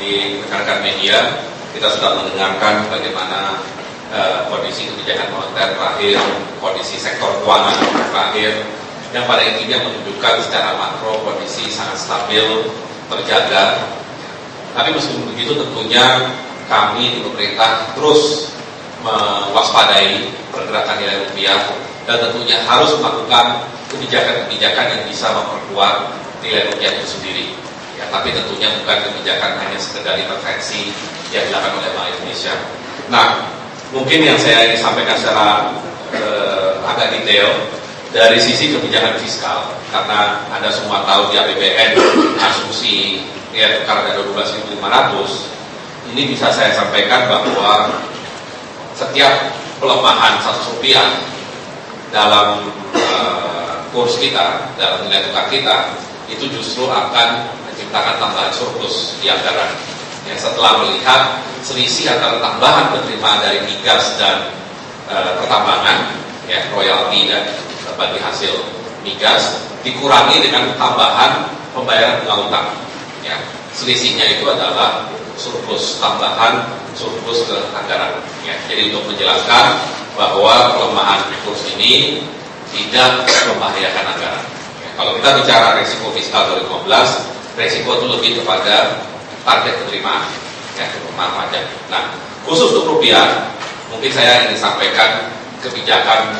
di rekan-rekan media, kita sudah mendengarkan bagaimana kondisi kebijakan moneter terakhir, kondisi sektor keuangan terakhir, yang pada intinya menunjukkan secara makro kondisi sangat stabil, terjaga. Tapi meskipun begitu, tentunya kami di pemerintah terus mewaspadai pergerakan nilai rupiah dan tentunya harus melakukan kebijakan-kebijakan yang bisa memperkuat nilai rupiah itu sendiri. Ya, tapi tentunya bukan kebijakan hanya sekedar intervensi yang dilakukan oleh Bank Indonesia. Nah, mungkin yang saya ingin sampaikan secara agak detail dari sisi kebijakan fiskal, karena Anda semua tahu di APBN asumsi nilai tukar ada 12.500. Ini bisa saya sampaikan bahwa setiap pelemahan 100 rupiah dalam kurs kita, dalam nilai tukar kita, itu justru akan menciptakan tambahan surplus di anggaran. Ya, setelah melihat selisih antara tambahan penerimaan dari migas dan pertambangan, ya, royalti dan bagi hasil migas, dikurangi dengan tambahan pembayaran bunga utang. Ya, selisihnya itu adalah surplus tambahan, surplus ke anggaran. Ya, jadi untuk menjelaskan bahwa pelemahan kurs ini tidak membahayakan anggaran. Ya, kalau kita bicara resiko fiskal 2015, resiko itu lebih kepada target penerimaan, ya, penerimaan pajak. Nah, khusus untuk rupiah, mungkin saya ingin sampaikan kebijakan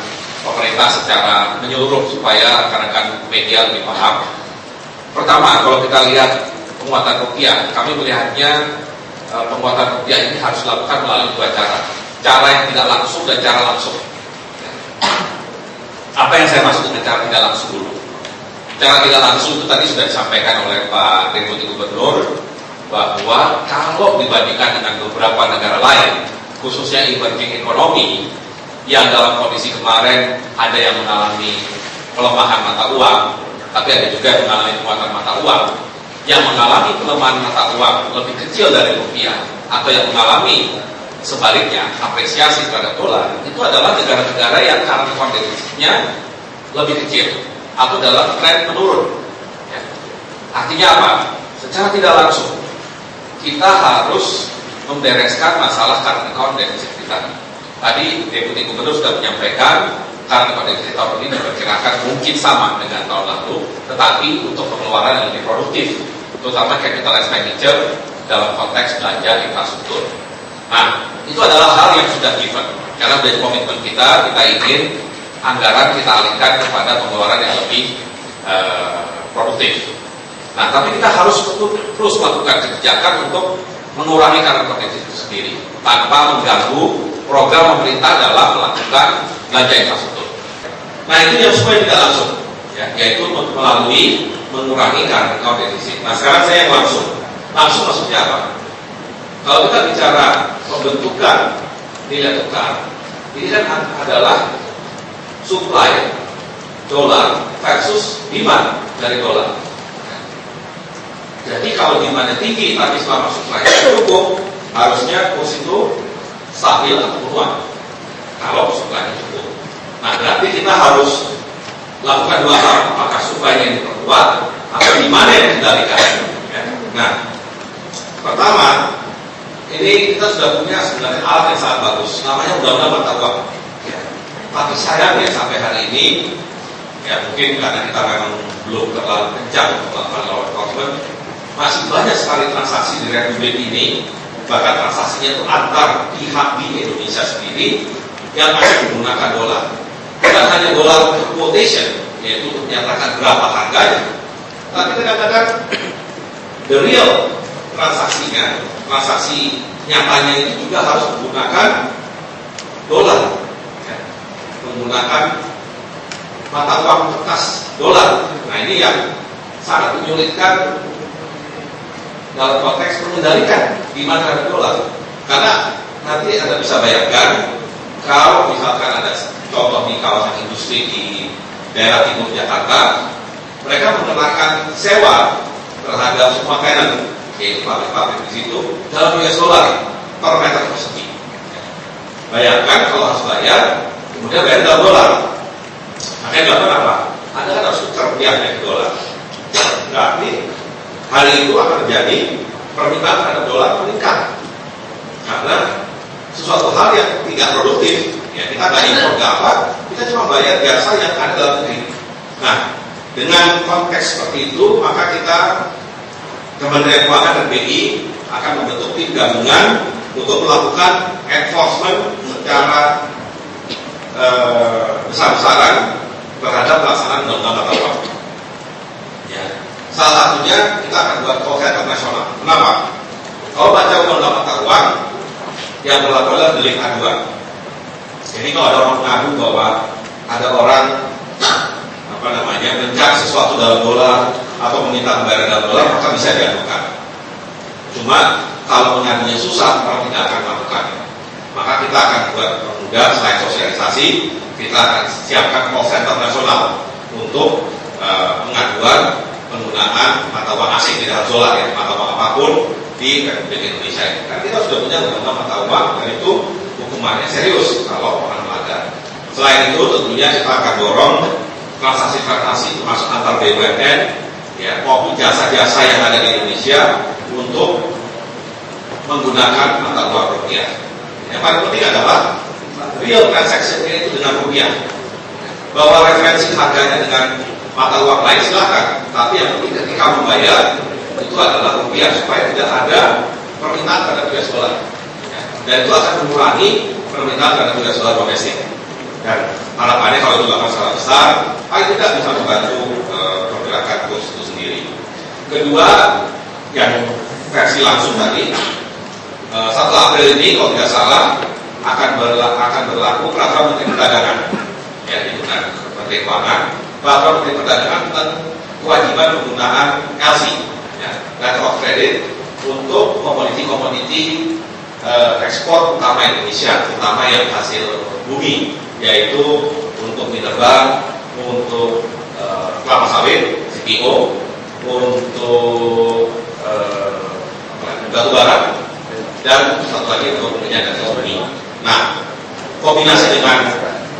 pemerintah secara menyeluruh supaya rekan-rekan media lebih paham. Pertama, kalau kita lihat penguatan rupiah, kami melihatnya penguatan rupiah ini harus dilakukan melalui dua cara. Cara yang tidak langsung dan cara langsung. Apa yang saya maksud dengan cara tidak langsung dulu? Cara tidak langsung itu tadi sudah disampaikan oleh Pak Deputi Gubernur, bahwa kalau dibandingkan dengan beberapa negara lain, khususnya emerging economy, yang dalam kondisi kemarin ada yang mengalami pelemahan mata uang, tapi ada juga yang mengalami penguatan mata uang. Yang mengalami pelemahan mata uang lebih kecil dari rupiah, atau yang mengalami sebaliknya apresiasi terhadap dolar, itu adalah negara-negara yang current account deficitnya lebih kecil atau dalam tren menurun. Ya. Artinya apa? Secara tidak langsung kita harus membereskan masalah current account deficit kita. Tadi Deputi Gubernur sudah menyampaikan current account deficit tahun ini diperkirakan mungkin sama dengan tahun lalu, tetapi untuk pengeluaran yang lebih produktif, terutama capital expenditure dalam konteks belanja infrastruktur. Nah, itu adalah hal yang sudah given, karena menjadi komitmen kita ingin anggaran kita alihkan kepada pengeluaran yang lebih produktif. Nah, tapi kita harus terus melakukan kebijakan untuk mengurangi current account deficit itu sendiri, tanpa mengganggu program pemerintah dalam melakukan belanja infrastruktur. Nah, itu yang semua tidak langsung, ya, yaitu melalui mengurangi current account deficit. Nah, sekarang saya yang langsung maksudnya apa? Kalau kita bicara pembentukan nilai tukar, ini kan adalah supply dolar versus demand dari dolar. Jadi kalau demandnya tinggi tapi selama supply cukup, harusnya kurs itu stabil atau menguat. Kalau supply cukup, nah berarti kita harus lakukan dua hal: apakah supply yang diperkuat atau demandnya yang dikendalikan. Nah, pertama, ini kita sudah punya sebenarnya alat yang sangat bagus, namanya undang-undang mata uang. Ya. Tapi sayangnya sampai hari ini, ya mungkin karena kita memang belum terlalu kencang melakukan law enforcement, masih banyak sekali transaksi di Republik ini, bahkan transaksinya itu antar pihak di Indonesia sendiri yang masih menggunakan dolar. Bukan hanya dolar quotation, yaitu untuk menyatakan berapa harganya, tapi kadang-kadang the real transaksinya, transaksi nyatanya itu juga harus menggunakan dolar, ya, menggunakan mata uang kertas dolar. Nah, ini yang sangat menyulitkan dalam konteks mengendalikan demand terhadap dolar. Karena nanti Anda bisa bayangkan, kalau misalkan ada contoh di kawasan industri di daerah timur Jakarta, mereka mengenakan sewa terhadap semua tenant, yaitu pabrik-pabrik di situ, dalam US dollar per meter persegi. Bayangkan kalau harus bayar, kemudian bayar dalam dolar. Makanya dilakukan apa? Anda kan harus tukar rupiahnya ke dolar. Berarti hari itu akan terjadi permintaan terhadap dolar meningkat karena sesuatu hal yang tidak produktif. Ya, kita nggak impor nggak apa, kita cuma bayar jasa yang ada dalam negeri. Nah, dengan konteks seperti itu, maka kita Kementerian Keuangan dan BI akan membentuk tim gabungan untuk melakukan enforcement secara besar-besaran terhadap pelaksanaan undang-undang tata uang. Ya. Salah satunya kita akan buat call center nasional. Kenapa? Kalau baca undang-undang tata uang, yang berlaku adalah delik aduan. Jadi kalau ada orang mengadu bahwa ada orang mencari sesuatu dalam dolar atau meminta pembayaran dalam dolar, maka bisa diadukan. Cuma kalau mengadunya susah, orang tidak akan melakukan. Maka kita akan buat permudah selain sosialisasi, kita akan siapkan call center nasional untuk pengaduan penggunaan mata uang asing, tidak harus dolar ya, mata uang apapun di Republik Indonesia ini. Karena kita sudah punya undang-undang mata uang dan itu hukumannya serius kalau orang melanggar. Selain itu tentunya kita akan dorong transaksi-transaksi termasuk antar BUMN ya, maupun jasa-jasa yang ada di Indonesia untuk menggunakan mata uang rupiah. Yang paling penting adalah real transaction-nya itu dengan rupiah. Bahwa referensi harganya dengan mata uang lain silakan, tapi yang penting ketika membayar itu adalah rupiah supaya tidak ada permintaan terhadap US dollar. Dan itu akan mengurangi permintaan terhadap US dollar domestik. Dan harapannya kalau itu dilakukan secara besar, paling tidak bisa membantu pergerakan kurs itu sendiri. Kedua, yang versi langsung tadi, 1 April ini kalau tidak salah akan berlaku peraturan Menteri Perdagangan, ya itu kan Menteri Keuangan, peraturan Menteri Perdagangan tentang kewajiban penggunaan LC, ya, letter of credit untuk komoditi-komoditi ekspor utama Indonesia, terutama yang hasil bumi, yaitu untuk mineral, untuk kelapa sawit, CPO, untuk batu bara, dan satu lagi untuk minyak dan gas bumi. Nah, kombinasi dengan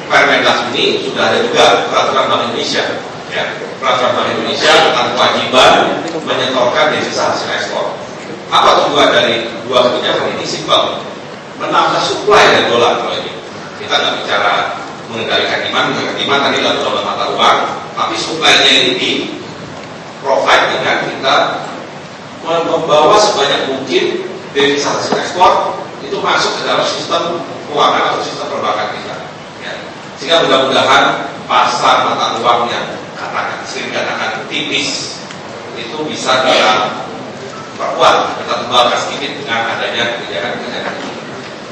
Permendas ini sudah ada juga peraturan Bank Indonesia, ya, peraturan Bank Indonesia tentang kewajiban menyetorkan devisa hasil ekspor. Apa tujuan dari dua kebijakan ini? Simpel, menambah supply dari dolar. Kalau ini kita nggak bicara mengendalikan demand tadi lalu dolar mata uang, tapi supply-nya ini di provide dengan kita membawa sebanyak mungkin devisa hasil ekspor itu masuk ke dalam sistem keuangan atau sistem perbankan kita, ya. Sehingga mudah-mudahan pasar mata uang yang sering dikatakan tipis itu bisa kita perkuat, kita tebalkan sedikit dengan adanya kebijakan-kebijakan ini.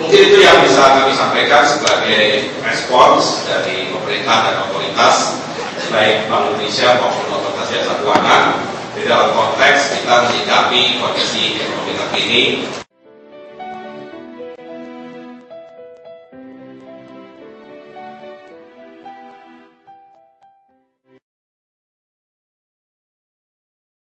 Mungkin itu yang bisa kami sampaikan sebagai respons dari pemerintah dan otoritas baik Bank Indonesia maupun otoritas jasa keuangan di dalam konteks kita menyikapi kondisi ekonomi terkini